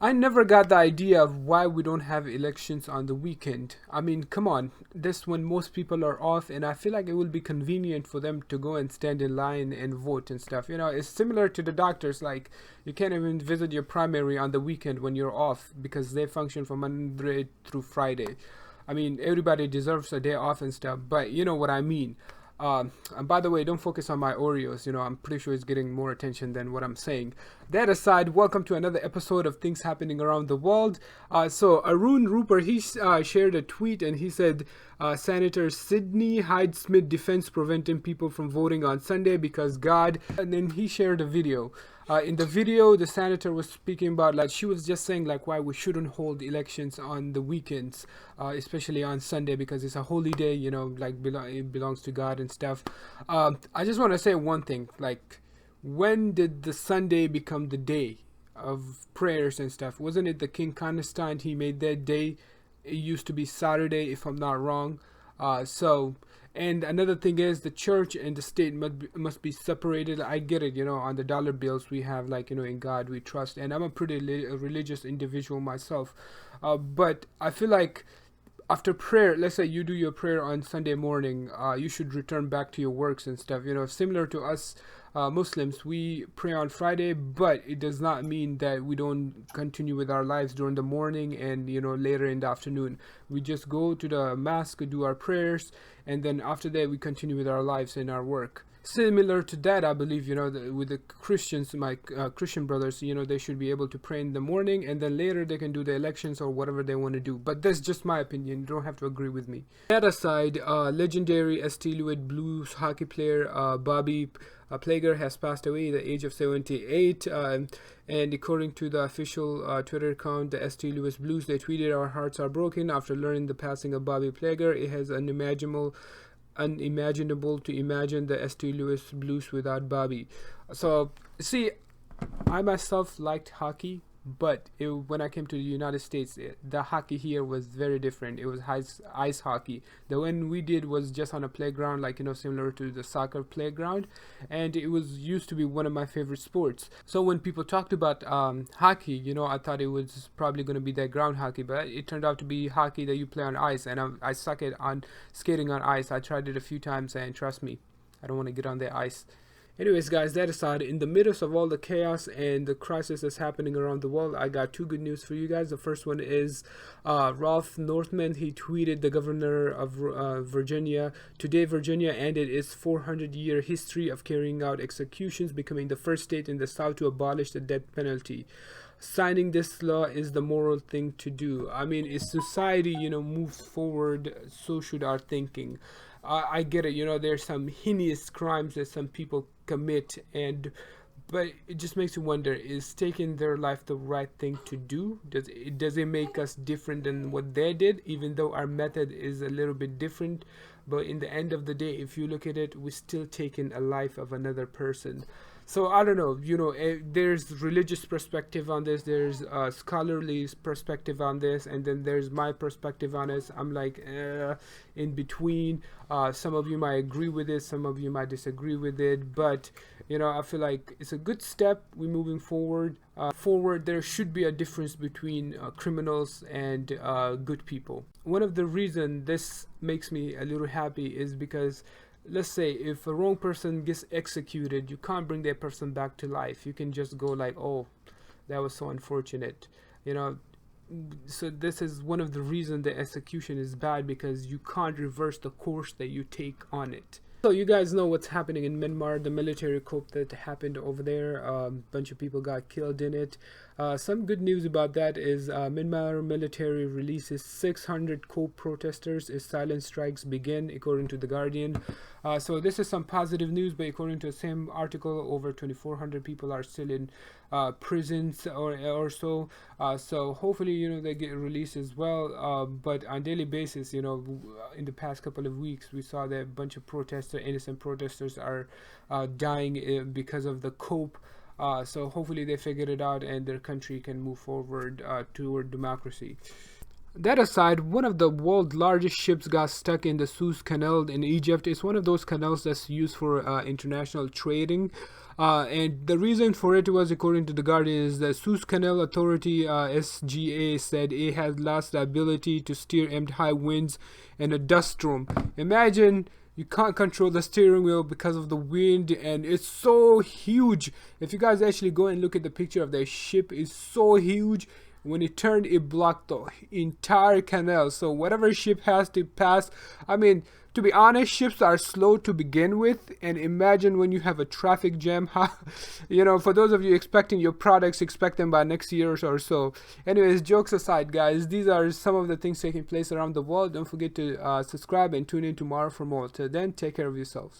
I never got the idea of why we don't have elections on the weekend. I mean, come on, this when most people are off, and I feel like it will be convenient for them to go and stand in line and vote and stuff. You know, it's similar to the doctors. Like, you can't even visit your primary on the weekend when you're off because they function from Monday through Friday. I mean, everybody deserves a day off and stuff, but you know what I mean. And by the way, don't focus on my Oreos. You know, I'm pretty sure it's getting more attention than what I'm saying. That aside, welcome to another episode of Things Happening Around the World. So Arun Rupert, he shared a tweet and he said, Senator CindyHyde-Smith defends preventing people from voting on Sunday because God. And then he shared a video. In the video, the senator was speaking about, like, she was just saying like why we shouldn't hold elections on the weekends, especially on Sunday because it's a holy day. You know, like it belongs to God and stuff. I just want to say one thing, like, when did the Sunday become the day of prayers and stuff? Wasn't it the King Constantine? He made that day. It used to be Saturday, if I'm not wrong. And another thing is the church and the state must be separated. I get it, you know, on the dollar bills we have, like, you know, in God we trust. And I'm a pretty religious individual myself. But I feel like after prayer, let's say you do your prayer on Sunday morning, you should return back to your works and stuff. You know, similar to us Muslims, we pray on Friday, but it does not mean that we don't continue with our lives during the morning and, you know, later in the afternoon. We just go to the mosque, do our prayers, and then after that we continue with our lives and our work. Similar to that, I believe, you know, with the Christians, my Christian brothers, you know, they should be able to pray in the morning and then later they can do the elections or whatever they want to do. But that's just my opinion. You don't have to agree with me. That aside, legendary St. Louis Blues hockey player Bobby Plager has passed away at the age of 78. And according to the official Twitter account, the St. Louis Blues, they tweeted, "Our hearts are broken after learning the passing of Bobby Plager. It has unimaginable to imagine the St. Louis Blues without Bobby." So, see, I myself liked hockey, but when I came to the United States, the hockey here was very different. It was ice hockey. The one we did was just on a playground, like, you know, similar to the soccer playground, and it was used to be one of my favorite sports. So when people talked about hockey, you know, I thought it was probably going to be that ground hockey, but it turned out to be hockey that you play on ice, and I suck at on skating on ice. I tried it a few times, and trust me, I don't want to get on the ice. Anyways, guys, that aside, in the midst of all the chaos and the crisis that's happening around the world, I got two good news for you guys. The first one is Ralph Northman. He tweeted, the governor of Virginia, "Today, Virginia ended its 400-year history of carrying out executions, becoming the first state in the South to abolish the death penalty. Signing this law is the moral thing to do." I mean, if society, you know, moves forward, so should our thinking. I get it, you know, there's some heinous crimes that some people commit, but it just makes you wonder, is taking their life the right thing to do? Does it make us different than what they did, even though our method is a little bit different? But in the end of the day, if you look at it, we're still taking a life of another person. So I don't know, you know, there's religious perspective on this, there's a scholarly perspective on this, and then there's my perspective on it. I'm like in between. Some of you might agree with it, some of you might disagree with it, but you know, I feel like it's a good step. We're moving forward. There should be a difference between criminals and good people. One of the reasons this makes me a little happy is because, let's say, if a wrong person gets executed, you can't bring that person back to life. You can just go like, "Oh, that was so unfortunate," you know. So this is one of the reasons the execution is bad, because you can't reverse the course that you take on it. So you guys know what's happening in Myanmar, the military coup that happened over there. A bunch of people got killed in it. Some good news about that is Myanmar military releases 600 coup protesters as silent strikes begin, according to The Guardian. So this is some positive news, but according to the same article, over 2,400 people are still in prisons or so. So hopefully, you know, they get released as well. But on daily basis, you know, in the past couple of weeks, we saw that a bunch of innocent protesters are dying because of the coup. So hopefully they figured it out and their country can move forward toward democracy. That aside, one of the world's largest ships got stuck in the Suez Canal in Egypt. It's one of those canals that's used for international trading. And the reason for it was, according to The Guardian, is the Suez Canal Authority, SGA, said it has lost the ability to steer amid high winds and a dust storm. Imagine you can't control the steering wheel because of the wind, and it's so huge. If you guys actually go and look at the picture of the ship, it's so huge. When it turned, it blocked the entire canal. So whatever ship has to pass, I mean, to be honest, ships are slow to begin with, and imagine when you have a traffic jam. For those of you expecting your products, expect them by next year or so. Anyways, jokes aside, guys, these are some of the things taking place around the world. Don't forget to subscribe and tune in tomorrow for more. Till then, take care of yourselves.